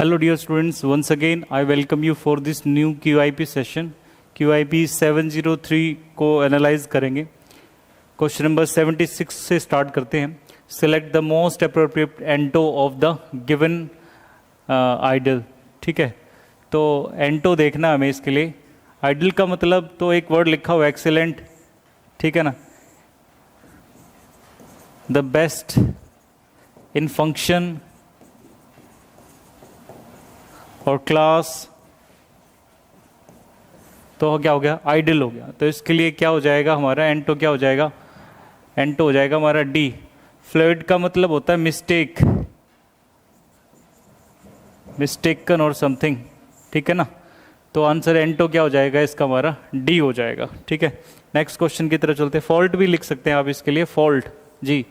Hello dear students, once again I welcome you for this new QIP session. QIP 703 को analyse करेंगे. Question number 76 से start करते हैं. Select the most appropriate antonym of the given idiom. ठीक है, तो एंटो देखना हमें इसके लिए. आइडल का मतलब तो एक वर्ड लिखा हुआ एक्सेलेंट, ठीक है ना. द बेस्ट इन फंक्शन और क्लास, तो क्या हो गया, आइडल हो गया. तो इसके लिए क्या हो जाएगा हमारा एंटो, क्या हो जाएगा, एंटो हो जाएगा हमारा डी. फ्लूइड का मतलब होता है मिस्टेक, मिस्टेकन और समथिंग, ठीक है ना. तो आंसर एंटो क्या हो जाएगा इसका, हमारा डी हो जाएगा. ठीक है, नेक्स्ट क्वेश्चन की तरफ चलते हैं. फॉल्ट भी लिख सकते हैं आप इसके लिए, फॉल्ट जी,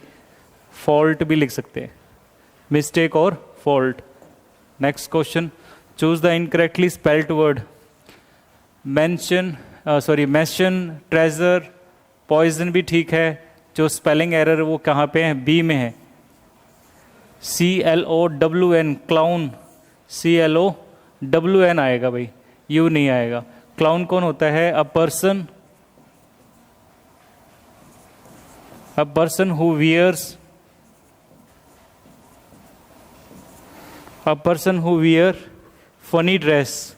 फॉल्ट भी लिख सकते हैं, मिस्टेक और fault. Next question, choose the incorrectly spelled word. Mention treasure, poison भी ठीक है. जो स्पेलिंग एरर वो कहाँ पे है, बी में है. CLOWN, क्लाउन, CLOWN आएगा भाई, यू नहीं आएगा. क्लाउन कौन होता है, a person who wear funny dress.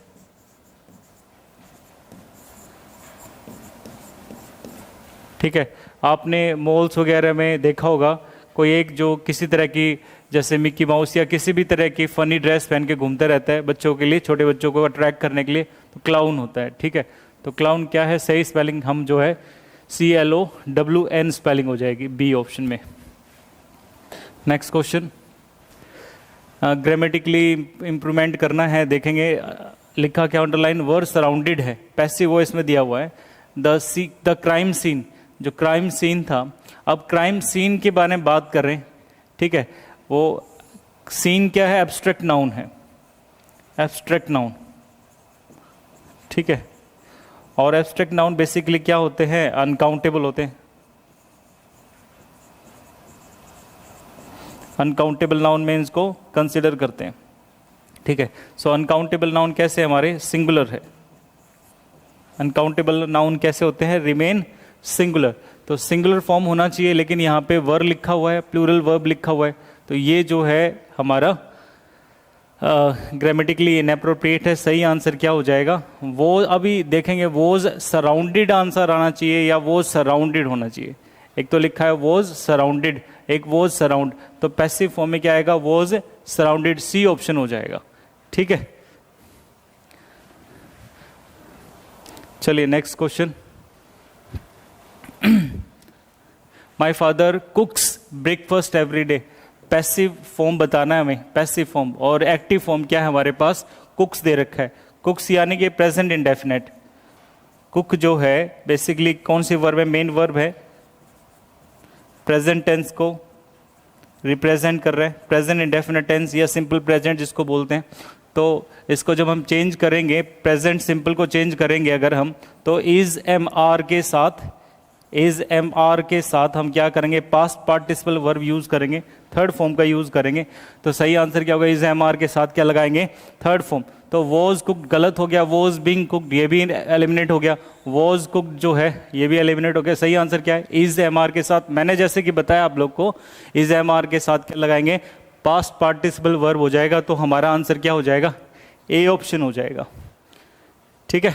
ठीक है, आपने मॉल्स वगैरह में देखा होगा कोई एक जो किसी तरह की, जैसे मिक्की माउस या किसी भी तरह की फनी ड्रेस पहन के घूमता रहता है बच्चों के लिए, छोटे बच्चों को अट्रैक्ट करने के लिए, तो क्लाउन होता है. ठीक है, तो क्लाउन क्या है, सही स्पेलिंग हम जो है CLOWN स्पेलिंग हो जाएगी बी ऑप्शन में. नेक्स्ट क्वेश्चन, ग्रामेटिकली इम्प्रूवमेंट करना है. देखेंगे लिखा क्या, अंडरलाइन वर्ड सराउंडेड है, पैसिव वॉइस में दिया हुआ है. द क्राइम सीन, जो क्राइम सीन था. अब क्राइम सीन के बारे में बात कर रहे हैं. ठीक है, वो सीन क्या है, एब्स्ट्रैक्ट नाउन है, एब्स्ट्रैक्ट नाउन. ठीक है, और एब्स्ट्रैक्ट नाउन बेसिकली क्या होते हैं, अनकाउंटेबल होते हैं. अनकाउंटेबल नाउन में इसको कंसिडर करते हैं. ठीक है, सो अनकाउंटेबल नाउन कैसे हमारे, सिंगुलर है. अनकाउंटेबल नाउन कैसे होते हैं, रिमेन सिंगुलर. तो सिंगुलर फॉर्म होना चाहिए, लेकिन यहाँ पे वर्ब लिखा हुआ है, प्लूरल वर्ब लिखा हुआ है, तो ये जो है हमारा ग्रामेटिकली इनएप्रोप्रिएट है. सही आंसर क्या हो जाएगा, वो अभी देखेंगे. वोज सराउंडेड आंसर आना चाहिए या वोज सराउंडेड होना चाहिए. एक तो लिखा है वोज सराउंडेड, एक वोज सराउंड, तो पैसिव फॉर्म में क्या आएगा, वोज सराउंडेड, सी ऑप्शन हो जाएगा. ठीक है, चलिए next question. My father कुक्स breakfast every day. Passive form बताना है हमें, पैसिव फॉर्म. और एक्टिव फॉर्म क्या है हमारे पास, कुक्स दे रखा है. कुक्स यानी कि प्रेजेंट इंडेफिनेट. कुक जो है बेसिकली कौन सी वर्ब है, मेन वर्ब है, प्रेजेंट टेंस को रिप्रेजेंट कर रहे हैं. प्रेजेंट इंडेफिनेट टेंस या सिंपल प्रेजेंट जिसको बोलते हैं. तो इसको जब हम चेंज करेंगे, प्रेजेंट सिंपल को चेंज करेंगे अगर हम, तो इज एम आर के साथ हम क्या करेंगे, पास्ट पार्टिसिपल वर्ब यूज करेंगे, थर्ड फॉर्म का यूज करेंगे. तो सही आंसर क्या होगा, इज एम आर के साथ क्या लगाएंगे, थर्ड फॉर्म. तो वॉज कुक्ड गलत हो गया, वॉज बीइंग कुक्ड ये भी एलिमिनेट हो गया, वॉज कुक्ड जो है ये भी एलिमिनेट हो गया. सही आंसर क्या है, इज एम आर के साथ. मैंने जैसे कि बताया आप लोग को, इज एम आर के साथ क्या लगाएंगे, पास्ट पार्टिसिपल वर्ब हो जाएगा. तो हमारा आंसर क्या हो जाएगा, ए ऑप्शन हो जाएगा. ठीक है,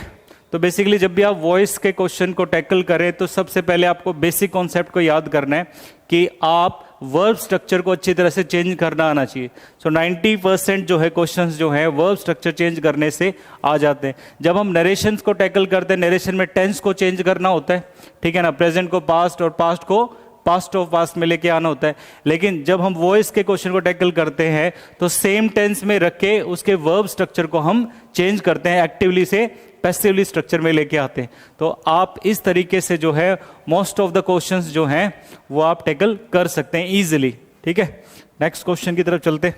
तो बेसिकली जब भी आप वॉइस के क्वेश्चन को टैकल करें तो सबसे पहले आपको बेसिक कॉन्सेप्ट को याद करना है कि आप वर्ब स्ट्रक्चर को अच्छी तरह से चेंज करना आना चाहिए. सो 90% जो है क्वेश्चंस जो है वर्ब स्ट्रक्चर चेंज करने से आ जाते हैं. जब हम नरेशंस को टैकल करते हैं, नरेशन में टेंस को चेंज करना होता है, ठीक है ना, प्रेजेंट को पास्ट और पास्ट को पास्ट ऑफ पास्ट में लेके आना होता है. लेकिन जब हम वॉइस के क्वेश्चन को टैकल करते हैं तो सेम टेंस में रख के उसके वर्ब स्ट्रक्चर को हम चेंज करते हैं, एक्टिवली से पैसिवली स्ट्रक्चर में लेके आते हैं. तो आप इस तरीके से जो है मोस्ट ऑफ द क्वेश्चंस जो हैं वो आप टैकल कर सकते हैं इजीली. ठीक है, नेक्स्ट क्वेश्चन की तरफ चलते.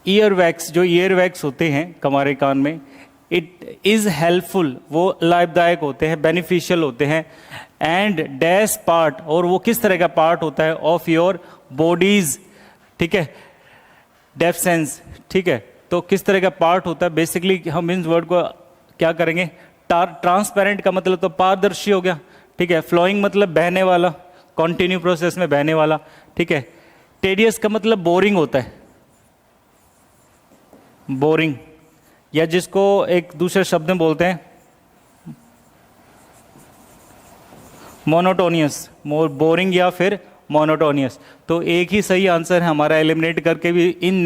ईयर वैक्स, जो ईयर वैक्स होते हैं हमारे कान में, इट इज हेल्पफुल, वो लाभदायक होते हैं, बेनिफिशियल होते हैं. एंड डैश पार्ट, और वो किस तरह का पार्ट होता है, ऑफ योर बॉडीज, ठीक है, डेफ सेंस, ठीक है, तो किस तरह का पार्ट होता है। बेसिकली हम इन वर्ड को क्या करेंगे, ट्रांसपेरेंट का मतलब तो पारदर्शी हो गया, ठीक है, फ्लोइंग मतलब बहने वाला, कॉन्टिन्यू प्रोसेस में बहने वाला, ठीक है, टेडियस का मतलब बोरिंग होता है, बोरिंग, या जिसको एक दूसरे शब्द में बोलते हैं मोनोटोनियस, बोरिंग या फिर मोनोटोनियस। तो एक ही सही आंसर है हमारा, एलिमिनेट करके भी इन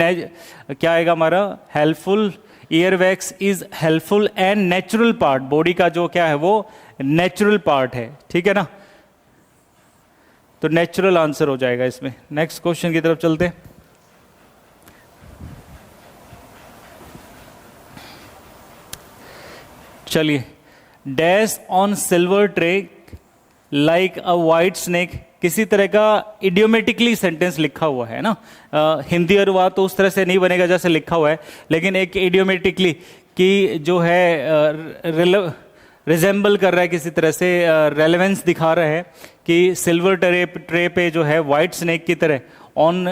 क्या आएगा हमारा, helpful, ear wax is helpful and natural part, body का जो क्या है वो नेचुरल पार्ट है, ठीक है ना, तो नेचुरल आंसर हो जाएगा इसमें। नेक्स्ट क्वेश्चन की तरफ चलते हैं। चलिए, dash on silver tray like a white snake, किसी तरह का इडियोमेटिकली सेंटेंस लिखा हुआ है ना, हिंदी अनुवाद तो उस तरह से नहीं बनेगा जैसे लिखा हुआ है, लेकिन एक इडियोमेटिकली कि जो है रिजेंबल कर रहा है, किसी तरह से रेलेवेंस दिखा रहा है कि सिल्वर ट्रे पे जो है वाइट स्नेक की तरह, ऑन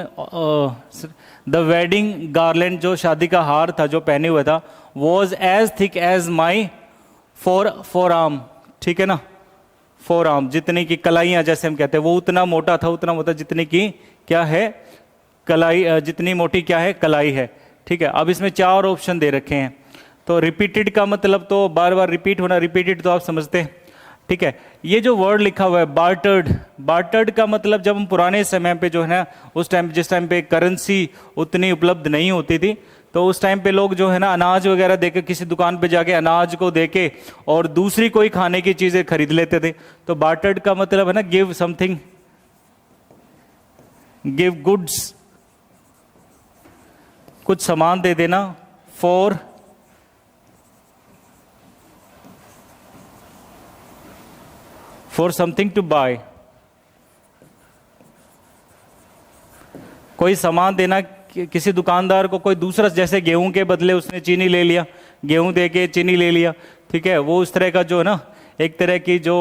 द वेडिंग गार्लैंड, जो शादी का हार था जो पहने हुआ था, was as thick as my forearm, ठीक है ना, फोर आर्म, जितनी की कलाइयाँ जैसे हम कहते हैं, वो उतना मोटा था, उतना मोटा जितनी की क्या है कलाई, जितनी मोटी क्या है कलाई है, ठीक है। अब इसमें 4 ऑप्शन दे रखे हैं, तो रिपीटेड का मतलब तो बार बार रिपीट होना, रिपीटेड तो आप समझते हैं, ठीक है। ये जो वर्ड लिखा हुआ है बार्टर्ड, बार्टर्ड का मतलब जब हम पुराने समय पे जो है ना, उस टाइम जिस टाइम पे करेंसी उतनी उपलब्ध नहीं होती थी, तो उस टाइम पे लोग जो है ना अनाज वगैरह देके, किसी दुकान पे जाके अनाज को देके और दूसरी कोई खाने की चीजें खरीद लेते थे। तो बार्टर्ड का मतलब है ना गिव समथिंग, गिव गुड्स, कुछ सामान दे देना, फॉर समथिंग टू बाय, कोई सामान देना किसी दुकानदार को, कोई दूसरा, जैसे गेहूं के बदले उसने चीनी ले लिया, गेहूं दे के चीनी ले लिया, ठीक है, वो उस तरह का जो है ना, एक तरह की जो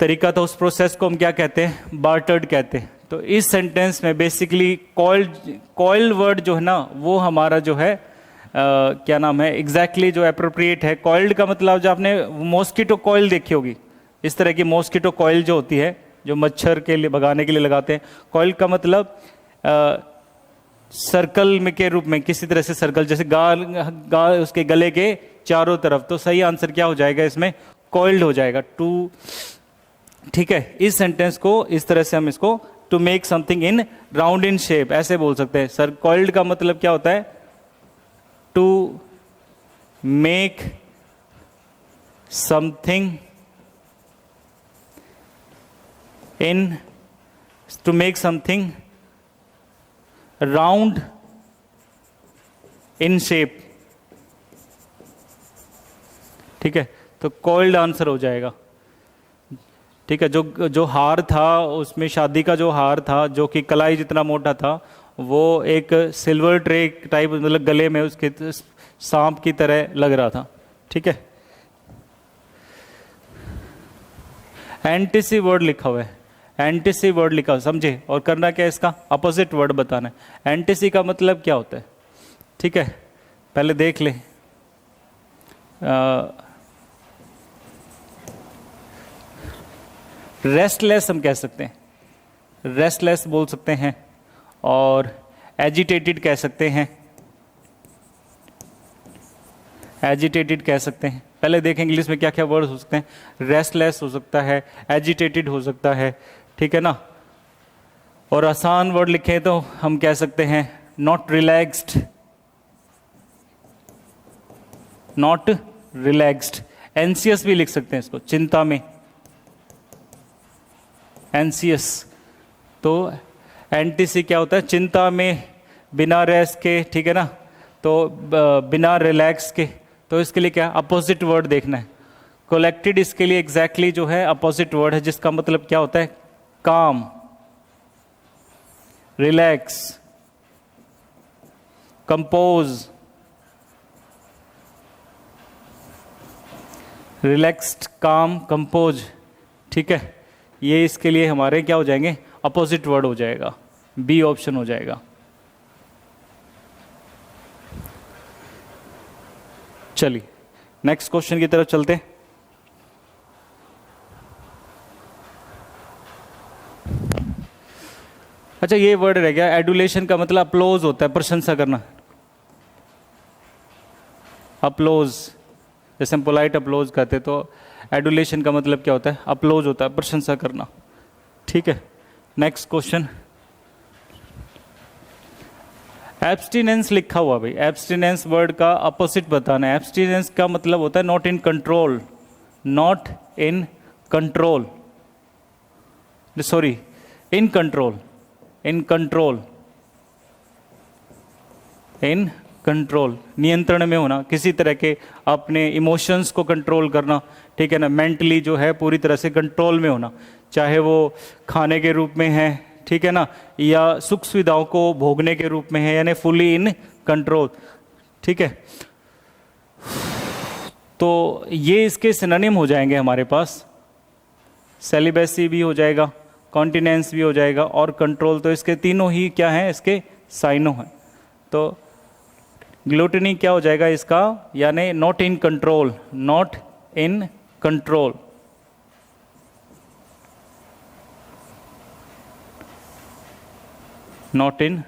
तरीका था, उस प्रोसेस को हम क्या कहते हैं, बार्टर्ड कहते हैं। तो इस सेंटेंस में बेसिकली कॉइल्ड वर्ड जो है ना, वो हमारा जो है क्या नाम है, एग्जैक्टली जो अप्रोप्रिएट है। कॉइल्ड का मतलब, जो आपने मॉस्किटो कॉइल देखी होगी, इस तरह की मॉस्किटो कॉइल जो होती है, जो मच्छर के लिए भगाने के लिए लगाते हैं, कॉइल का मतलब सर्कल में के रूप में, किसी तरह से सर्कल, जैसे गाल उसके गले के चारों तरफ। तो सही आंसर क्या हो जाएगा इसमें, कॉइल्ड हो जाएगा, टू, ठीक है। इस सेंटेंस को इस तरह से हम इसको, to make something in round in shape, ऐसे बोल सकते हैं सर। कॉइल्ड का मतलब क्या होता है, to make something in, to make something round in shape, ठीक है, तो कॉइल्ड आंसर हो जाएगा, ठीक है। जो हार था उसमें, शादी का जो हार था जो कि कलाई जितना मोटा था, वो एक सिल्वर ट्रे टाइप, मतलब गले में उसके सांप की तरह लग रहा था, ठीक है। एंटीसी वर्ड लिखा हुआ है, एंटीसी वर्ड लिखा हुआ, समझे, और करना क्या है, इसका अपोजिट वर्ड बताना है। एंटीसी का मतलब क्या होता है, ठीक है, पहले देख ले, रेस्टलेस हम कह सकते हैं, रेस्टलेस बोल सकते हैं, और एजिटेटेड कह सकते हैं, एजिटेटेड कह सकते हैं। पहले देखें इंग्लिश में क्या क्या वर्ड हो सकते हैं, रेस्टलेस हो सकता है, एजिटेटेड हो सकता है, ठीक है ना। और आसान वर्ड लिखे तो हम कह सकते हैं नॉट रिलैक्स्ड, नॉट रिलैक्स्ड। एंसियस भी लिख सकते हैं इसको, चिंता में, एंसियस। तो एंटीसी क्या होता है, चिंता में, बिना रेस्ट के, ठीक है ना, तो बिना रिलैक्स के, तो इसके लिए क्या अपोजिट वर्ड देखना है। कलेक्टेड इसके लिए एग्जैक्टली जो है अपोजिट वर्ड है, जिसका मतलब क्या होता है, काम, रिलैक्स, कंपोज, रिलैक्स्ड, काम, कंपोज, ठीक है, ये इसके लिए हमारे क्या हो जाएंगे, अपोजिट वर्ड हो जाएगा, बी ऑप्शन हो जाएगा। चलिए नेक्स्ट क्वेश्चन की तरफ चलते हैं। अच्छा, ये वर्ड रह गया, एडुलेशन का मतलब अप्लोज होता है, प्रशंसा करना। अप्लोज, जैसे हम पोलाइट अप्लोज कहते हैं, तो एडुलेशन का मतलब क्या होता है, अप्लोज होता है, प्रशंसा करना। ठीक है, नेक्स्ट क्वेश्चन। एब्सटिनेंस लिखा हुआ भाई, एब्सटिनेंस वर्ड का अपोजिट बताना है। एब्सटिनेंस का मतलब होता है not in control, not in control, sorry in control, in control, in control, नियंत्रण में होना, किसी तरह के अपने इमोशंस को कंट्रोल करना, ठीक है ना, मेंटली जो है पूरी तरह से कंट्रोल में होना, चाहे वो खाने के रूप में है, ठीक है ना, या सुख सुविधाओं को भोगने के रूप में है, यानी फुली इन कंट्रोल। ठीक है, तो ये इसके सिनोनिम हो जाएंगे हमारे पास, सेलिबेसी भी हो जाएगा, कॉन्टिनेंस भी हो जाएगा, और कंट्रोल, तो इसके तीनों ही क्या हैं, इसके साइनों हैं। तो ग्लूटनी क्या हो जाएगा इसका, यानी not in control, not in control. Not in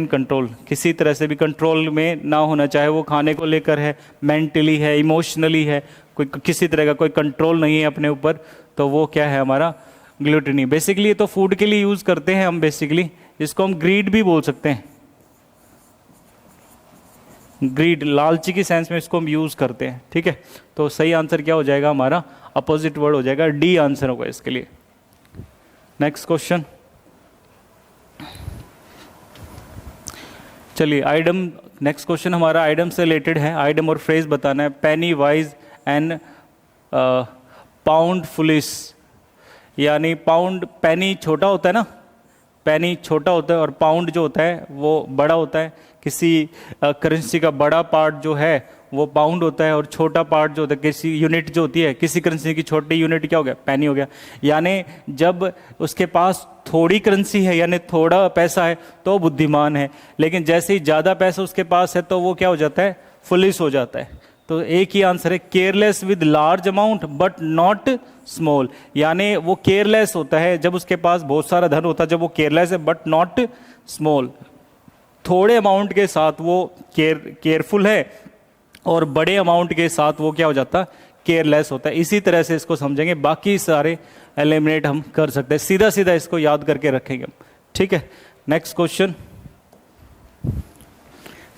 control, किसी तरह से भी कंट्रोल में ना होना, चाहे वो खाने को लेकर है, मेंटली है, इमोशनली है, कोई किसी तरह का कोई कंट्रोल नहीं है अपने ऊपर, तो वो क्या है हमारा ग्लूटनी। बेसिकली ये तो फूड के लिए यूज करते हैं हम, बेसिकली इसको हम ग्रीड भी बोल सकते हैं, ग्रीड, लालची की सेंस में इसको हम यूज करते हैं। ठीक है, तो सही आंसर क्या हो जाएगा हमारा, अपोजिट वर्ड हो जाएगा, डी आंसर होगा इसके लिए। नेक्स्ट क्वेश्चन, चलिए आइडम, नेक्स्ट क्वेश्चन हमारा आइडम से रिलेटेड है, आइडम और फ्रेज बताना है। पेनी वाइज एंड पाउंड फुलिश, यानी पाउंड, पेनी छोटा होता है ना, पेनी छोटा होता है, और पाउंड जो होता है वो बड़ा होता है। किसी करेंसी का बड़ा पार्ट जो है वो पाउंड होता है, और छोटा पार्ट जो होता है, किसी यूनिट जो होती है, किसी करेंसी की छोटी यूनिट क्या हो गया, पेनी हो गया। यानी जब उसके पास थोड़ी करेंसी है, यानी थोड़ा पैसा है, तो बुद्धिमान है, लेकिन जैसे ही ज़्यादा पैसा उसके पास है तो वो क्या हो जाता है, फुलिश हो जाता है। तो एक ही आंसर है, careless with large amount but not small, यानी वो केयरलेस होता है जब उसके पास बहुत सारा धन होता है, जब वो केयरलेस है, बट नॉट स्मॉल, थोड़े अमाउंट के साथ वो केयरफुल है, और बड़े अमाउंट के साथ वो क्या हो जाता है, केयरलेस होता है। इसी तरह से इसको समझेंगे, बाकी सारे एलिमिनेट हम कर सकते हैं, सीधा सीधा इसको याद करके रखेंगे हम। ठीक है, नेक्स्ट क्वेश्चन।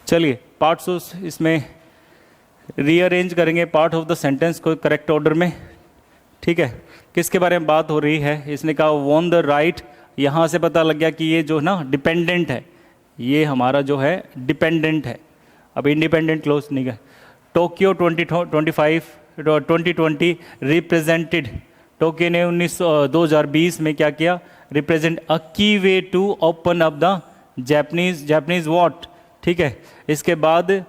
चलिए पार्ट्स इसमें रीअरेंज करेंगे, पार्ट ऑफ द सेंटेंस को करेक्ट ऑर्डर में। ठीक है, किसके बारे में बात हो रही है, इसने कहा वॉन द राइट, यहाँ से पता लग गया कि ये जो ना डिपेंडेंट है, ये हमारा जो है डिपेंडेंट है, अब इंडिपेंडेंट क्लोज नहीं है। टोक्यो 2020 रिप्रेजेंटेड, टोक्यो ने 2020 में क्या किया, represent a key way to open up the Japanese what. ठीक है, इसके बाद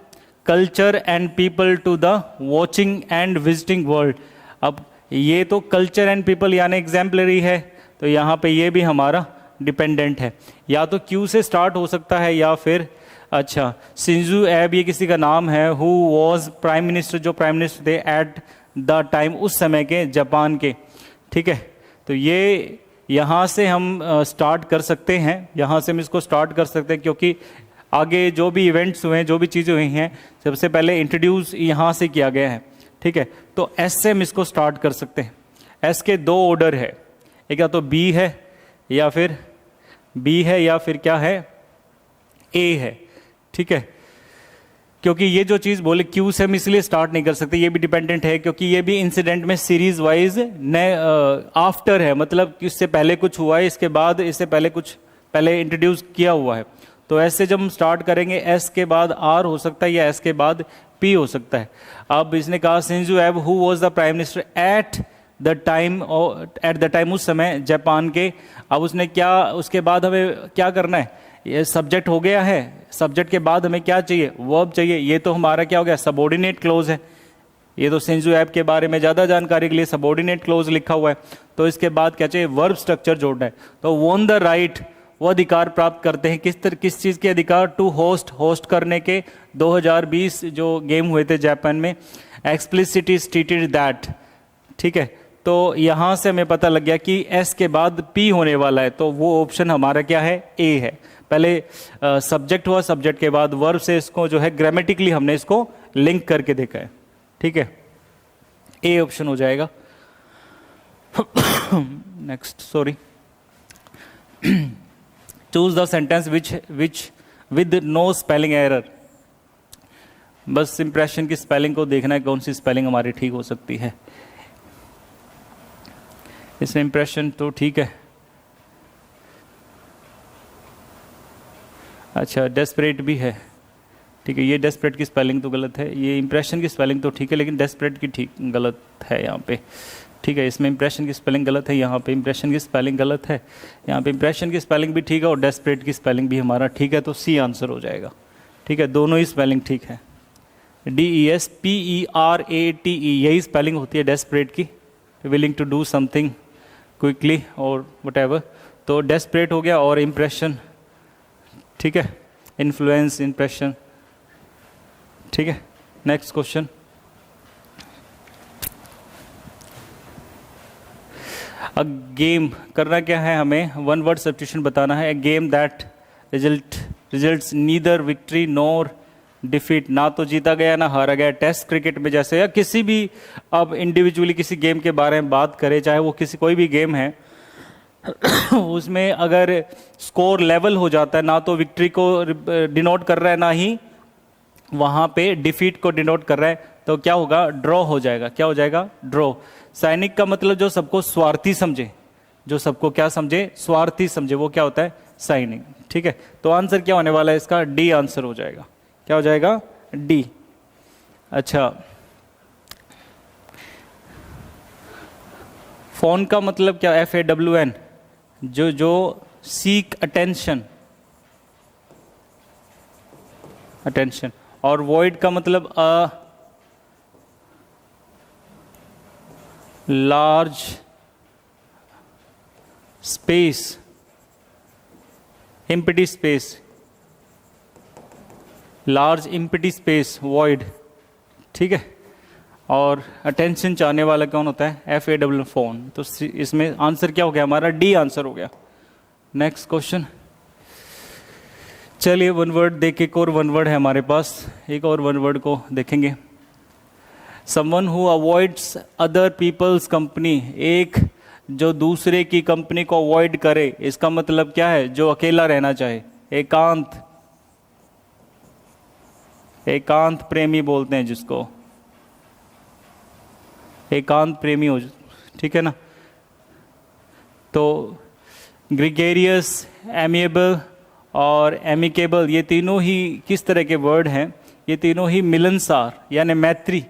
culture and people to the watching and visiting world. अब ये तो कल्चर एंड पीपल यानी एग्जाम्पलरी है, तो यहाँ पे ये भी हमारा डिपेंडेंट है, या तो क्यू से स्टार्ट हो सकता है, या फिर अच्छा शिंजो एब, ये किसी का नाम है, हु वॉज प्राइम मिनिस्टर, जो प्राइम मिनिस्टर थे एट द टाइम, उस समय के जापान के। ठीक है, तो ये यहाँ से हम स्टार्ट कर सकते हैं, यहाँ से हम इसको स्टार्ट कर सकते हैं, क्योंकि आगे जो भी इवेंट्स हुए हैं, जो भी चीज़ें हुई हैं, सबसे पहले इंट्रोड्यूस यहाँ से किया गया है। ठीक है, तो एस से हम इसको स्टार्ट कर सकते हैं। एस के दो ऑर्डर है, एक या तो बी है, या फिर बी है, या फिर क्या है, ए है। ठीक है, क्योंकि ये जो चीज़ बोले क्यू से हम इसलिए स्टार्ट नहीं कर सकते, ये भी डिपेंडेंट है, क्योंकि ये भी इंसिडेंट में सीरीज वाइज आफ्टर है, मतलब कि इससे पहले कुछ हुआ है, इसके बाद इससे पहले कुछ पहले इंट्रोड्यूस किया हुआ है। तो ऐसे जब हम स्टार्ट करेंगे, एस के बाद आर हो सकता है, या एस के बाद पी हो सकता है। अब इसने कहा शिंजो एब who was the prime minister at the time, उस समय जापान के। अब उसने क्या, उसके बाद हमें क्या करना है, ये सब्जेक्ट हो गया है, सब्जेक्ट के बाद हमें क्या चाहिए, वर्ब चाहिए। ये तो हमारा क्या हो गया, सबऑर्डिनेट क्लोज है, ये तो सिंजू ऐप के बारे में ज़्यादा जानकारी के लिए सबऑर्डिनेट क्लोज लिखा हुआ है। तो इसके बाद क्या चाहिए, वर्ब स्ट्रक्चर जोड़ना है। तो वॉन द राइट, वो अधिकार प्राप्त करते हैं किस चीज़ के अधिकार, टू होस्ट करने के। 2020 जो गेम हुए थे जापान में, एक्सप्लिसिटली स्टेटेड दैट, ठीक है। तो यहाँ से हमें पता लग गया कि एस के बाद पी होने वाला है, तो वो ऑप्शन हमारा क्या है, ए है। पहले सब्जेक्ट हुआ, सब्जेक्ट के बाद वर्ब से इसको जो है ग्रामेटिकली हमने इसको लिंक करके देखा है, ठीक है। ए ऑप्शन हो जाएगा। Next, sorry, choose the sentence which with no spelling error. बस इंप्रेशन की स्पेलिंग को देखना है, कौन सी स्पेलिंग हमारी ठीक हो सकती है। इसमें इंप्रेशन तो ठीक है। अच्छा, डेस्परेट भी है, ठीक है। ये डेस्परेट की स्पेलिंग तो गलत है, ये इंप्रेशन की स्पेलिंग तो ठीक है, लेकिन डेस्परेट की ठीक गलत है यहाँ पे, ठीक है। इसमें इंप्रेशन की स्पेलिंग गलत है, यहाँ पे इंप्रेशन की स्पेलिंग गलत है, यहाँ पे इंप्रेशन की स्पेलिंग भी ठीक है और डेस्परेट की स्पेलिंग भी हमारा ठीक है, तो सी आंसर हो जाएगा, ठीक है। दोनों ही स्पेलिंग ठीक है। DESPERATE, यही स्पेलिंग होती है डेस्परेट की, willing to do something quickly और वट। तो डेस्परेट हो गया, और इंप्रेशन, ठीक है, इन्फ्लुएंस, इंप्रेशन, ठीक है। नेक्स्ट क्वेश्चन, अ गेम करना क्या है हमें, वन वर्ड सब्स्टिट्यूशन बताना है। A game that results neither victory nor defeat, ना तो जीता गया ना हारा गया। टेस्ट क्रिकेट में जैसे, या किसी भी, अब इंडिविजुअली किसी गेम के बारे में बात करें, चाहे वो कोई भी गेम है, उसमें अगर स्कोर लेवल हो जाता है, ना तो विक्ट्री को डिनोट कर रहा है, ना ही वहाँ पे डिफीट को डिनोट कर रहा है, तो क्या होगा, ड्रॉ हो जाएगा। क्या हो जाएगा, ड्रॉ। सैनिक का मतलब जो सबको स्वार्थी समझे, जो सबको क्या समझे, स्वार्थी समझे, वो क्या होता है, सैनिक, ठीक है। तो आंसर क्या होने वाला है इसका, डी आंसर हो जाएगा। क्या हो जाएगा, डी। अच्छा, फोन का मतलब क्या, FAWN, जो सीक अटेंशन, और वॉइड का मतलब large space, empty space, large empty space, void, ठीक है। और अटेंशन चाहने वाला कौन होता है, FAW, फोन। तो इसमें आंसर क्या हो गया हमारा, डी आंसर हो गया। नेक्स्ट क्वेश्चन, चलिए वन वर्ड देख, एक और वन वर्ड है हमारे पास, एक और वन वर्ड को देखेंगे। Someone who avoids other peoples company, एक जो दूसरे की कंपनी को अवॉइड करे, इसका मतलब क्या है, जो अकेला रहना चाहे, एकांत प्रेमी बोलते हैं जिसको, एकांत प्रेमी हो, ठीक है ना। तो ग्रिगेरियस, एमिएबल और एमिकेबल, ये तीनों ही किस तरह के वर्ड हैं, ये तीनों ही मिलनसार यानी मैत्री,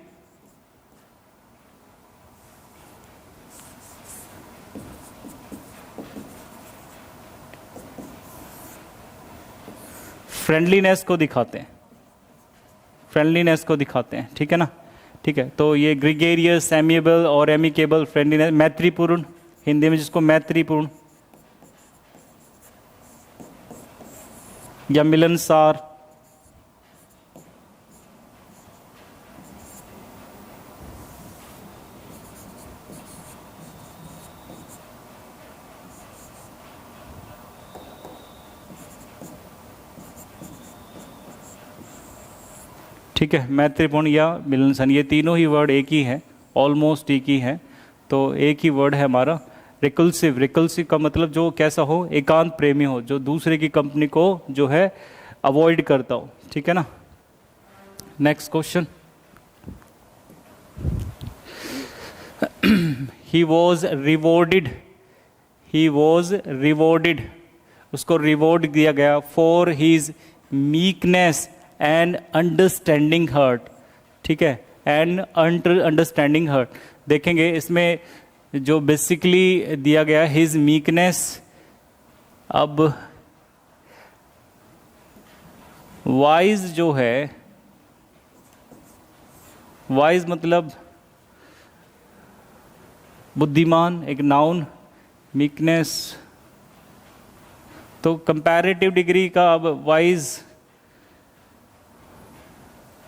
फ्रेंडलीनेस को दिखाते हैं, ठीक है ना, ठीक है। तो ये ग्रिगेरियस, एमिएबल और एमिकेबल, फ्रेंडलीनेस, मैत्रीपूर्ण, हिंदी में जिसको मैत्रीपूर्ण या मिलनसार, ठीक है, मैत्रीपूर्ण या मिलनसार, ये तीनों ही वर्ड एक ही है, ऑलमोस्ट एक ही है। तो एक ही वर्ड है हमारा रिकल्सिव। रिकल्सिव का मतलब जो कैसा हो, एकांत प्रेमी हो, जो दूसरे की कंपनी को जो है अवॉइड करता हो, ठीक है ना। Next question, he was rewarded, उसको रिवॉर्ड दिया गया for his meekness and understanding heart, ठीक है, एंड अंडरस्टैंडिंग हर्ट। देखेंगे इसमें जो बेसिकली दिया गया हिज मीकनेस, अब वाइज जो है वाइज मतलब बुद्धिमान, एक नाउन, मीकनेस। तो कंपैरेटिव डिग्री का अब वाइज,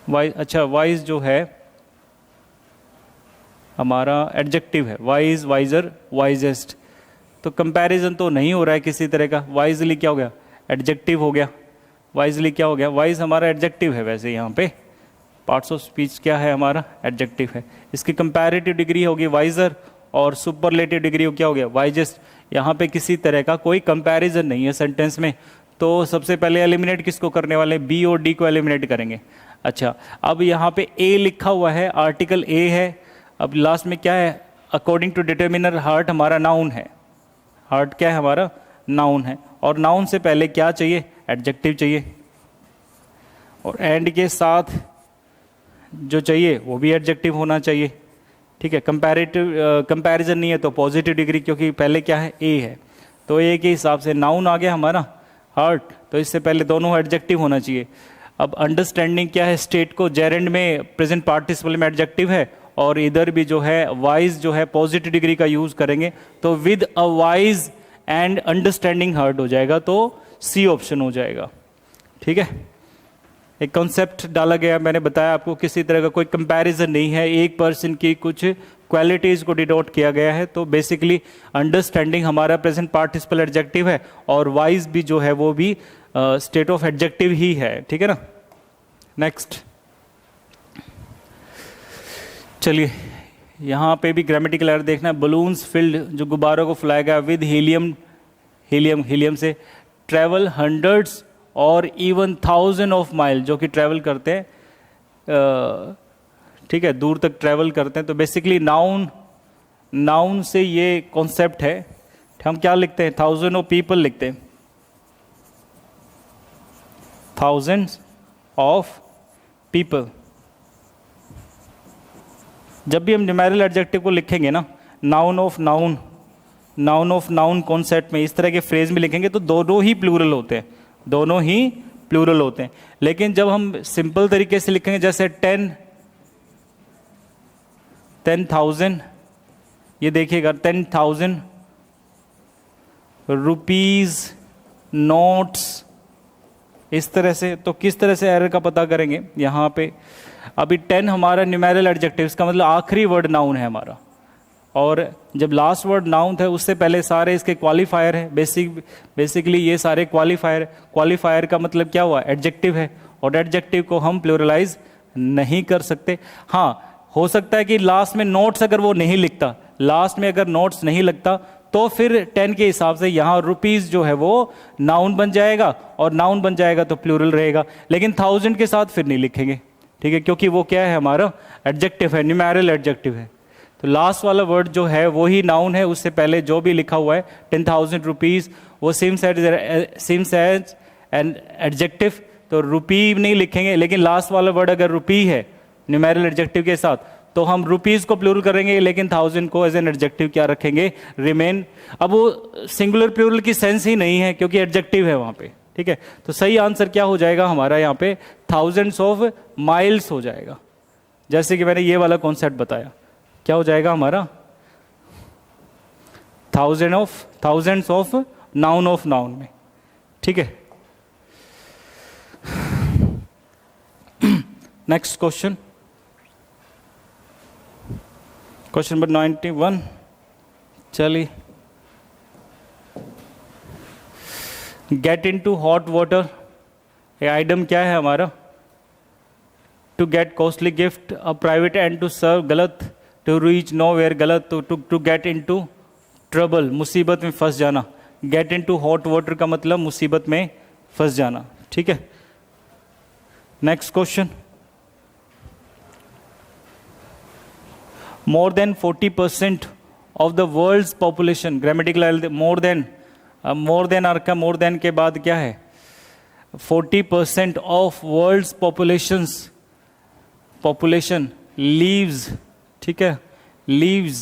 अच्छा वाइज जो है हमारा एडजेक्टिव है, वाइज, वाइजर, वाइजेस्ट। तो कंपैरिजन तो नहीं हो रहा है किसी तरह का। वाइजली क्या हो गया, एडजेक्टिव हो गया। वाइजली क्या हो गया, वाइज हमारा एडजेक्टिव है। वैसे यहाँ पे पार्ट्स ऑफ स्पीच क्या है हमारा, एडजेक्टिव है। इसकी कंपैरेटिव डिग्री होगी वाइजर और सुपरलेटिव डिग्री क्या हो गया, वाइजेस्ट। यहाँ पे किसी तरह का कोई कंपैरिजन नहीं है सेंटेंस में। तो सबसे पहले एलिमिनेट किसको करने वाले, बी और डी को एलिमिनेट करेंगे। अच्छा, अब यहाँ पे ए लिखा हुआ है, आर्टिकल ए है। अब लास्ट में क्या है, अकॉर्डिंग टू डिटर्मिनर हार्ट हमारा नाउन है। हार्ट क्या है हमारा, नाउन है। और नाउन से पहले क्या चाहिए, एडजेक्टिव चाहिए। और एंड के साथ जो चाहिए वो भी एडजेक्टिव होना चाहिए। ठीक है, कंपैरेटिव कंपैरिजन नहीं है तो पॉजिटिव डिग्री, क्योंकि पहले क्या है, ए है। तो ए के हिसाब से नाउन आ गया हमारा हार्ट, तो इससे पहले दोनों एडजेक्टिव होना चाहिए। अब अंडरस्टैंडिंग क्या है, स्टेट को जेरेंड में प्रेजेंट पार्टिसिपल में एडजेक्टिव है, और इधर भी जो है वाइज जो है पॉजिटिव डिग्री का यूज करेंगे। तो with a wise and understanding heart हो जाएगा, तो सी ऑप्शन हो जाएगा। ठीक है, एक कॉन्सेप्ट डाला गया, मैंने बताया आपको, किसी तरह का कोई कंपैरिजन नहीं है, एक पर्सन की कुछ क्वालिटीज को डिनोट किया गया है। तो बेसिकली अंडरस्टैंडिंग हमारा प्रेजेंट पार्टिसिपल एडजेक्टिव है, और वाइज भी जो है वो भी स्टेट ऑफ एडजेक्टिव ही है। ठीक है ना। नेक्स्ट चलिए, यहाँ पे भी ग्रामेटिकल एरर देखना है। बलून्स फिल्ड, जो गुब्बारों को फुलाया गया विद हीलियम, हीलियम से ट्रेवल हंड्रेड्स और इवन 1000 ऑफ माइल, जो कि ट्रेवल करते हैं, ठीक है, दूर तक ट्रेवल करते हैं। तो बेसिकली नाउन से ये कॉन्सेप्ट है। हम क्या लिखते हैं, 1000 ऑफ पीपल लिखते हैं, thousands ऑफ पीपल। जब भी हम न्यूमेरल एडजेक्टिव को लिखेंगे ना, नाउन ऑफ नाउन कॉन्सेप्ट में, इस तरह के फ्रेज में लिखेंगे तो दोनों ही प्लूरल होते हैं, दोनों ही प्लूरल होते हैं। लेकिन जब हम सिंपल तरीके से लिखेंगे, जैसे 10,000, ये देखिएगा 10,000 रुपीज नोट्स, इस तरह से। तो किस तरह से एरर का पता करेंगे यहाँ पे, अभी 10 हमारा न्यूमेरल एडजेक्टिव, इसका मतलब आखिरी वर्ड नाउन है हमारा, और जब लास्ट वर्ड नाउन था उससे पहले सारे इसके क्वालिफायर है। बेसिकली ये सारे क्वालिफायर का मतलब क्या हुआ, एडजेक्टिव है, और एडजेक्टिव को हम प्लूरलाइज नहीं कर सकते। हाँ, हो सकता है कि लास्ट में नोट्स अगर वो नहीं लिखता, लास्ट में अगर नोट्स नहीं लगता, तो फिर 10 के हिसाब से यहाँ रुपीज जो है वो नाउन बन जाएगा, और नाउन बन जाएगा तो प्लूरल रहेगा। लेकिन 1000 के साथ फिर नहीं लिखेंगे, ठीक है, क्योंकि वो क्या है हमारा, एडजेक्टिव है, न्यूमेरल एडजेक्टिव है। तो लास्ट वाला वर्ड जो है वो ही नाउन है, उससे पहले जो भी लिखा हुआ है 10,000 रुपीज, वो सिम्स एज एन एडजेक्टिव, तो रुपी नहीं लिखेंगे। लेकिन लास्ट वाला वर्ड अगर रुपी है न्यूमेरल एडजेक्टिव के साथ, तो हम रुपीज को प्लूरल करेंगे, लेकिन 1000 को एज एन एडजेक्टिव क्या रखेंगे, रिमेन। अब वो सिंगुलर प्लूरल की सेंस ही नहीं है, क्योंकि एडजेक्टिव है वहां पे। ठीक है, तो सही आंसर क्या हो जाएगा हमारा यहाँ पे, थाउजेंड्स ऑफ माइल्स हो जाएगा। जैसे कि मैंने ये वाला कॉन्सेप्ट बताया, क्या हो जाएगा हमारा, थाउजेंड्स ऑफ नाउन में। ठीक है, नेक्स्ट क्वेश्चन, क्वेश्चन नंबर 91। चलिए, get into hot water, ये आइटम क्या है हमारा, to get costly gift, a private and to serve गलत, टू रीच नो वेयर गलत, to get into trouble, मुसीबत में फंस जाना। Get into hot water का मतलब मुसीबत में फंस जाना। ठीक है, next question, more than 40% of the world's population, grammatical more than और का more than के बाद क्या है, 40% of world's population lives, ठीक है, lives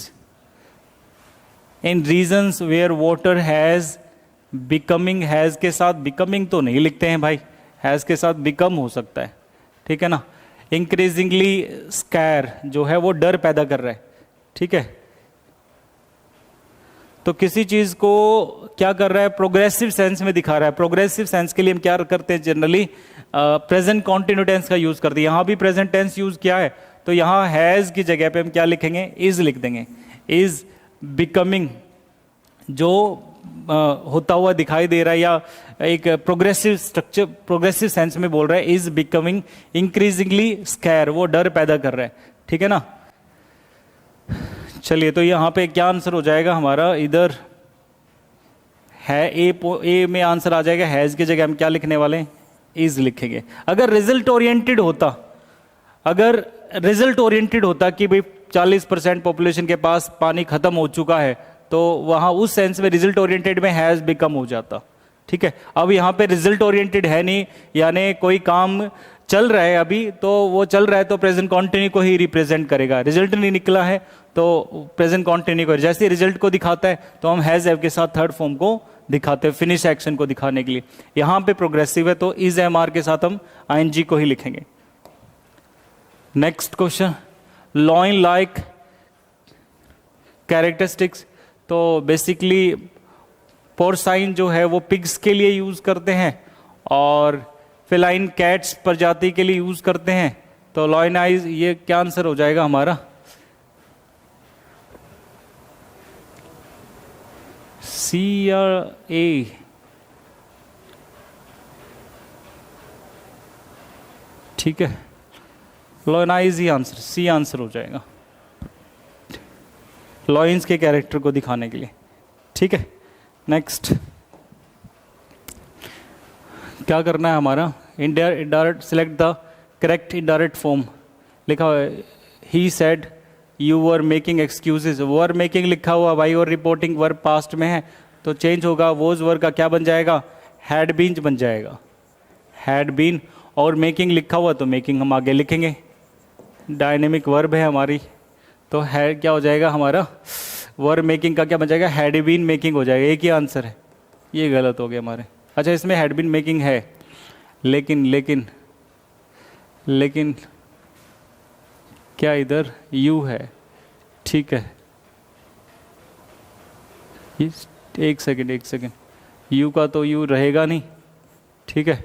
in regions where water has becoming, has के साथ becoming तो नहीं लिखते हैं भाई, has के साथ become हो सकता है। ठीक है ना, इंक्रीजिंगली स्कैर जो है वो डर पैदा कर रहा है, ठीक है। तो किसी चीज को क्या कर रहा है, प्रोग्रेसिव सेंस में दिखा रहा है। प्रोग्रेसिव सेंस के लिए हम क्या करते हैं, जनरली प्रेजेंट कॉन्टिन्यू टेंस का यूज करते हैं। यहां भी प्रेजेंट टेंस यूज किया है, तो यहां हैज की जगह पे हम क्या लिखेंगे, इज लिख देंगे। इज बिकमिंग जो होता हुआ दिखाई दे रहा है, या एक प्रोग्रेसिव स्ट्रक्चर, प्रोग्रेसिव सेंस में बोल रहा है, इज बिकमिंग इंक्रीजिंगली स्कैर, वो डर पैदा कर रहा है, ठीक है ना। चलिए, तो यहाँ पे क्या आंसर हो जाएगा हमारा, इधर है ए में आंसर आ जाएगा। हैज की जगह हम क्या लिखने वाले हैं, इज लिखेंगे। अगर रिजल्ट ओरिएंटेड होता, अगर रिजल्ट ओरिएंटेड होता कि भाई 40% पॉपुलेशन के पास पानी खत्म हो चुका है, तो वहां उस सेंस में रिजल्ट ओरिएंटेड में हैज बिकम हो जाता, ठीक है। अब यहाँ पे रिजल्ट ओरिएंटेड है नहीं, यानी कोई काम चल रहा है अभी, तो वो चल रहा है तो प्रेजेंट कॉन्टिन्यू को ही रिप्रेजेंट करेगा। रिजल्ट नहीं निकला है तो प्रेजेंट कॉन्टिन्यू को, जैसे रिजल्ट को दिखाता है तो हम हैज हैव के साथ थर्ड फॉर्म को दिखाते हैं, फिनिश एक्शन को दिखाने के लिए। यहां पे प्रोग्रेसिव है तो इज एम आर के साथ हम आईएनजी को ही लिखेंगे। Next question, lion like characteristics. तो बेसिकली पोर्साइन जो है वो पिग्स के लिए यूज करते हैं और फेलाइन कैट्स प्रजाति के लिए यूज करते हैं। तो लॉइनाइज, ये क्या आंसर हो जाएगा हमारा, सी या ए, ठीक है। लॉइनाइज ही आंसर, सी आंसर हो जाएगा, लॉइंस के कैरेक्टर को दिखाने के लिए, ठीक है। नेक्स्ट क्या करना है हमारा, indirect, select the correct indirect form. लिखा हुआ है he said you were making excuses, were making लिखा हुआ भाई, और रिपोर्टिंग वर्ब पास्ट में है तो चेंज होगा, वोज वर्ब का क्या बन जाएगा, हैड बीन बन जाएगा, हैड बीन। और मेकिंग लिखा हुआ तो मेकिंग हम आगे लिखेंगे, डायनेमिक वर्ब है हमारी, तो है क्या हो जाएगा हमारा, वर्ब मेकिंग का क्या बन जाएगा, हैड बीन मेकिंग हो जाएगा। एक ही आंसर है, ये गलत हो गया हमारे। अच्छा, इसमें हैड बीन मेकिंग है, लेकिन लेकिन लेकिन क्या इधर यू है, ठीक है। एक सेकंड, यू का तो यू रहेगा नहीं, ठीक है।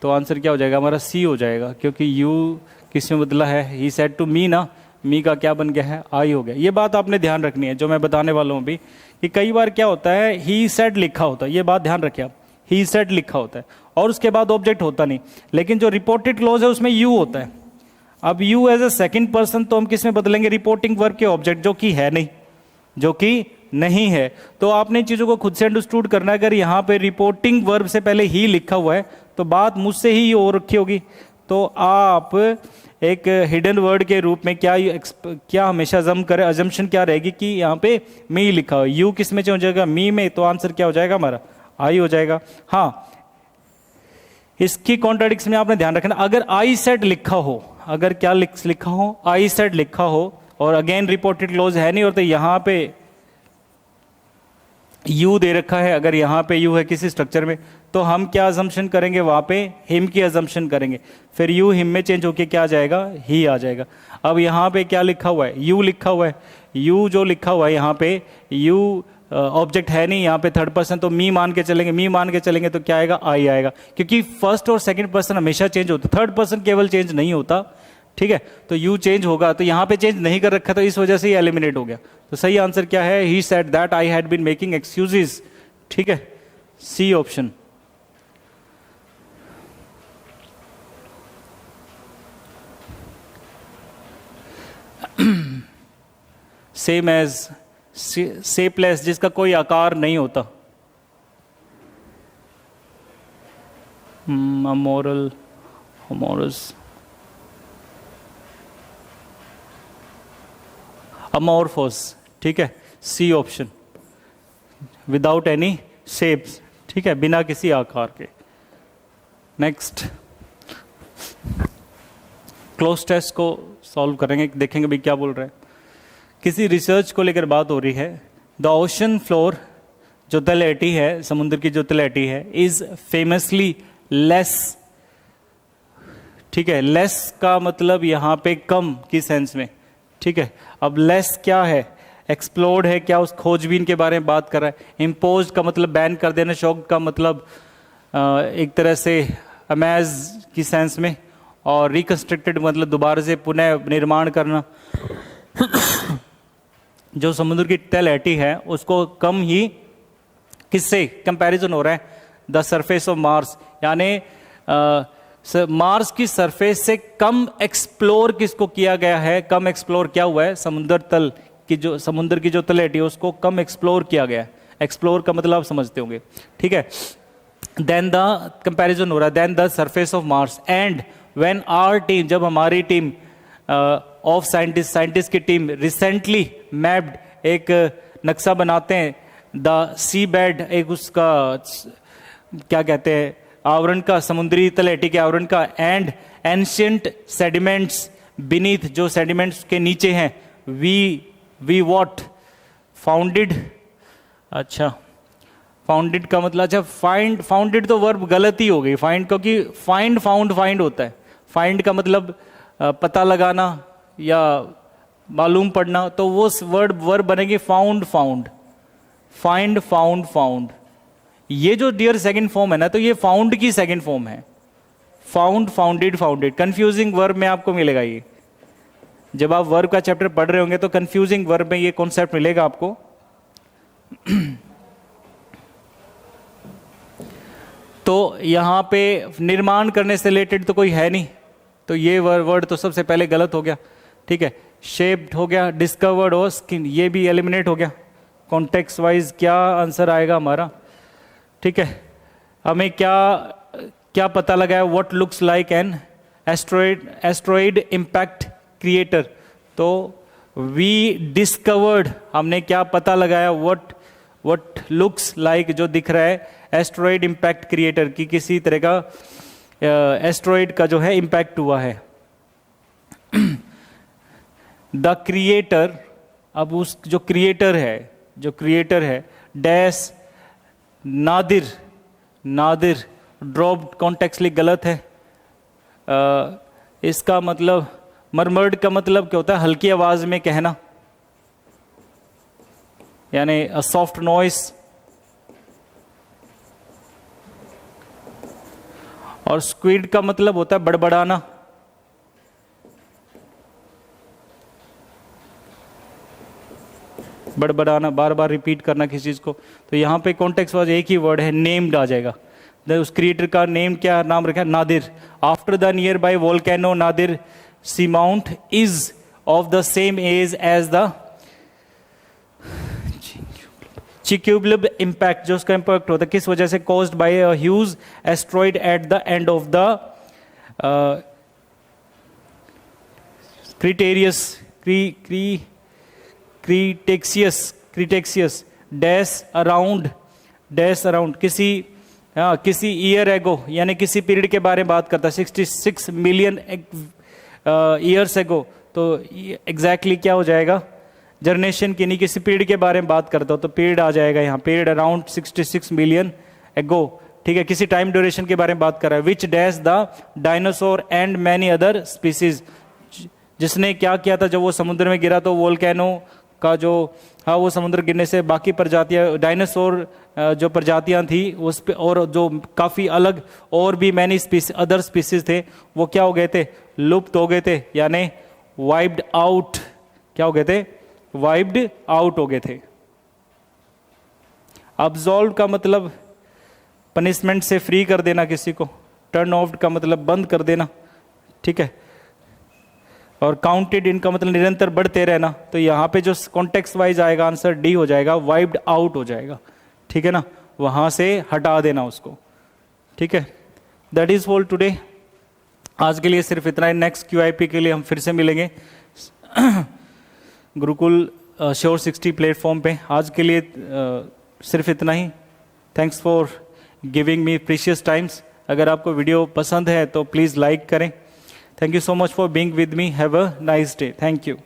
तो आंसर क्या हो जाएगा हमारा, सी हो जाएगा, क्योंकि यू किस में बदला है, ही सेड टू मी ना, मी का क्या बन गया है, आई हो गया। ये बात आपने ध्यान रखनी है, जो मैं बताने वाला हूँ अभी, कि कई बार क्या होता है, ही सेड लिखा होता है, ये बात ध्यान रखिए आप, ही सेड लिखा होता है और उसके बाद ऑब्जेक्ट होता नहीं, लेकिन जो रिपोर्टेड क्लॉज है उसमें यू होता है। अब you as a second person तो हम किस में बदलेंगे, रिपोर्टिंग वर्ब के ऑब्जेक्ट, जो कि है नहीं, जो कि नहीं है। तो आपने चीजों को खुद से अंडरस्टूड करना है। अगर यहाँ पे रिपोर्टिंग वर्ब से पहले ही लिखा हुआ है तो बात मुझसे ही हो रखी होगी, तो आप एक हिडन वर्ड के रूप में क्या हमेशा अजम्पशन क्या रहेगी कि यहाँ पे मी लिखा हो, यू किस में हो जाएगा, मी में, तो आंसर क्या हो जाएगा हमारा, आई हो जाएगा। हाँ, इसकी कॉन्ट्राडिक्शन में आपने ध्यान रखना, अगर आई सेड लिखा हो, अगर क्या लिखा हो, आई सेड लिखा हो, और अगेन रिपोर्टेड क्लोज है नहीं, और तो यहाँ पे यू दे रखा है, अगर यहाँ पे यू है किसी स्ट्रक्चर में, तो हम क्या अजम्पशन करेंगे, वहां पे हिम की अजम्पशन करेंगे, फिर यू हिम में चेंज होके क्या आ जाएगा, ही आ जाएगा। अब यहाँ पे क्या लिखा हुआ है, यू लिखा हुआ है, यू जो लिखा हुआ है यहाँ पे, यू ऑब्जेक्ट है नहीं यहाँ पे, थर्ड पर्सन, तो मी मान के चलेंगे, मी मान के चलेंगे तो क्या आएगा, आई आएगा, क्योंकि फर्स्ट और सेकंड पर्सन हमेशा चेंज होता, थर्ड पर्सन केवल चेंज नहीं होता, ठीक है। तो यू चेंज होगा, तो यहाँ पे चेंज नहीं कर रखा, तो इस वजह से ही एलिमिनेट हो गया। तो सही आंसर क्या है, he said that I had been making excuses, ठीक है, C option. Same as, shapeless, जिसका कोई आकार नहीं होता, अमोरल, अमोरस, अमोरफोस, ठीक है, C option, without any shapes, ठीक है, बिना किसी आकार के। नेक्स्ट क्लोज टेस्ट को सॉल्व करेंगे, देखेंगे भाई क्या बोल रहे हैं। किसी रिसर्च को लेकर बात हो रही है, द ओशन फ्लोर, जो तलहटी है, समुद्र की जो तलहटी है, इज फेमसली लेस ठीक है। लेस का मतलब यहाँ पे कम की सेंस में, ठीक है। अब लेस क्या है, एक्सप्लोर्ड है, क्या उस खोजबीन के बारे में बात कर रहा है। इम्पोज का मतलब बैन कर देना, शॉक का मतलब एक तरह से अमेज की सेंस में, और रिकंस्ट्रक्टेड मतलब दोबारा से पुनः निर्माण करना। जो समुद्र की तलहटी है उसको कम ही किससे कंपैरिजन हो रहा है, द सरफेस ऑफ मार्स, यानी मार्स की सरफेस से कम एक्सप्लोर किसको किया गया है, कम एक्सप्लोर क्या हुआ है, समुद्र तल की जो समुद्र की जो तलहटी है उसको कम एक्सप्लोर किया गया है। एक्सप्लोर का मतलब आप समझते होंगे, ठीक है। देन द कंपैरिजन हो रहा है, then the surface of Mars and when our team, जब हमारी टीम ऑफ साइंटिस्ट की टीम रिसेंटली मैप्ड एक नक्शा बनाते हैं, द सी बेड, एक उसका क्या कहते हैं आवरण का, समुद्री तलहटी के आवरण का, एंड एंशियंट सेडिमेंट्स बीनीथ, जो सेडिमेंट्स के नीचे हैं, वी व्हाट फाउंडेड, अच्छा फाउंडेड का मतलब, अच्छा फाइंड, फाउंडेड तो वर्ब गलत ही हो गई, फाइंड, क्योंकि फाइंड फाउंड फाइंड होता है। फाइंड का मतलब पता लगाना या मालूम पड़ना, तो वो वर्ब बनेगी found found, find found found. ये जो डियर सेकंड फॉर्म है ना, तो ये फाउंड की सेकंड फॉर्म है, found founded founded. Confusing verb में आपको मिलेगा ये, जब आप वर्ब का चैप्टर पढ़ रहे होंगे तो कंफ्यूजिंग वर्ब में ये कॉन्सेप्ट मिलेगा आपको। तो यहां पे निर्माण करने से रिलेटेड तो कोई है नहीं, तो ये वर्ड तो सबसे पहले गलत हो गया, ठीक है। शेप्ड हो गया, डिस्कवर्ड और स्किन, ये भी एलिमिनेट हो गया। कॉन्टेक्स्ट वाइज क्या आंसर आएगा हमारा, ठीक है। हमें क्या क्या पता लगा है, what looks like an asteroid impact creator, तो वी डिस्कवर्ड, हमने क्या पता लगाया, व्हाट लुक्स लाइक, जो दिख रहा है एस्ट्रॉइड इम्पैक्ट क्रिएटर की, किसी तरह का एस्ट्रॉइड का जो है इम्पैक्ट हुआ है। द क्रिएटर, अब उस जो क्रिएटर है डैश नादिर, नादिर ड्रॉप्ड कॉन्टेक्स्टली गलत है। इसका मतलब मरमर्ड का मतलब क्या होता है, हल्की आवाज में कहना, यानी अ सॉफ्ट नॉइस। और स्क्विड का मतलब होता है बड़बड़ाना, बड़बड़ाना, बार बार रिपीट करना किसी चीज को। तो यहाँ पे कॉन्टेक्स्ट वाइज एक ही वर्ड है, नेम्ड आ जाएगा। उस क्रिएटर का नेम क्या नाम रखा है, Nadir. After the nearby volcano Nadir seamount is of the same age as the Chicxulub impact, जो उसका इम्पैक्ट होता है किस वजह से, caused by a huge asteroid at the end of the Cretaceous dash around किसी year ago, यानी किसी पीरियड के बारे में बात करता है, 66 मिलियन ईयर्स एगो। तो एग्जैक्टली क्या हो जाएगा, जनरेशन की नहीं, किसी पीरियड के बारे में बात करता हो तो पीरियड आ जाएगा यहाँ, पीरियड अराउंड 66 मिलियन एगो, ठीक है। किसी टाइम ड्यूरेशन के बारे में बात कर रहा है, which dash the dinosaur and many other species, जिसने क्या किया था जब वो समुद्र में गिरा, तो वोल्केनो का जो, हाँ वो समुद्र गिरने से बाकी प्रजातियां, डायनासोर जो प्रजातियां थी उस पे, और जो काफ़ी अलग और भी मैनी अदर स्पीसीज थे, वो क्या हो गए थे, लुप्त हो गए थे, यानी वाइप्ड आउट, क्या हो गए थे, वाइप्ड आउट हो गए थे। अब्सॉल्व का मतलब पनिशमेंट से फ्री कर देना किसी को, टर्न ऑफ का मतलब बंद कर देना, ठीक है। और काउंटेड इन का मतलब निरंतर बढ़ते रहना। तो यहाँ पे जो कॉन्टेक्स्ट वाइज आएगा आंसर डी हो जाएगा, वाइप्ड आउट हो जाएगा, ठीक है ना, वहां से हटा देना उसको, ठीक है। दैट इज फॉर टुडे, आज के लिए सिर्फ इतना ही। नेक्स्ट QIP के लिए हम फिर से मिलेंगे गुरुकुल श्योर 60 प्लेटफॉर्म पे। आज के लिए सिर्फ इतना ही। Thanks for giving me precious times. अगर आपको वीडियो पसंद है तो प्लीज़ लाइक करें। Thank you so much for being with me. Have a nice day. Thank you.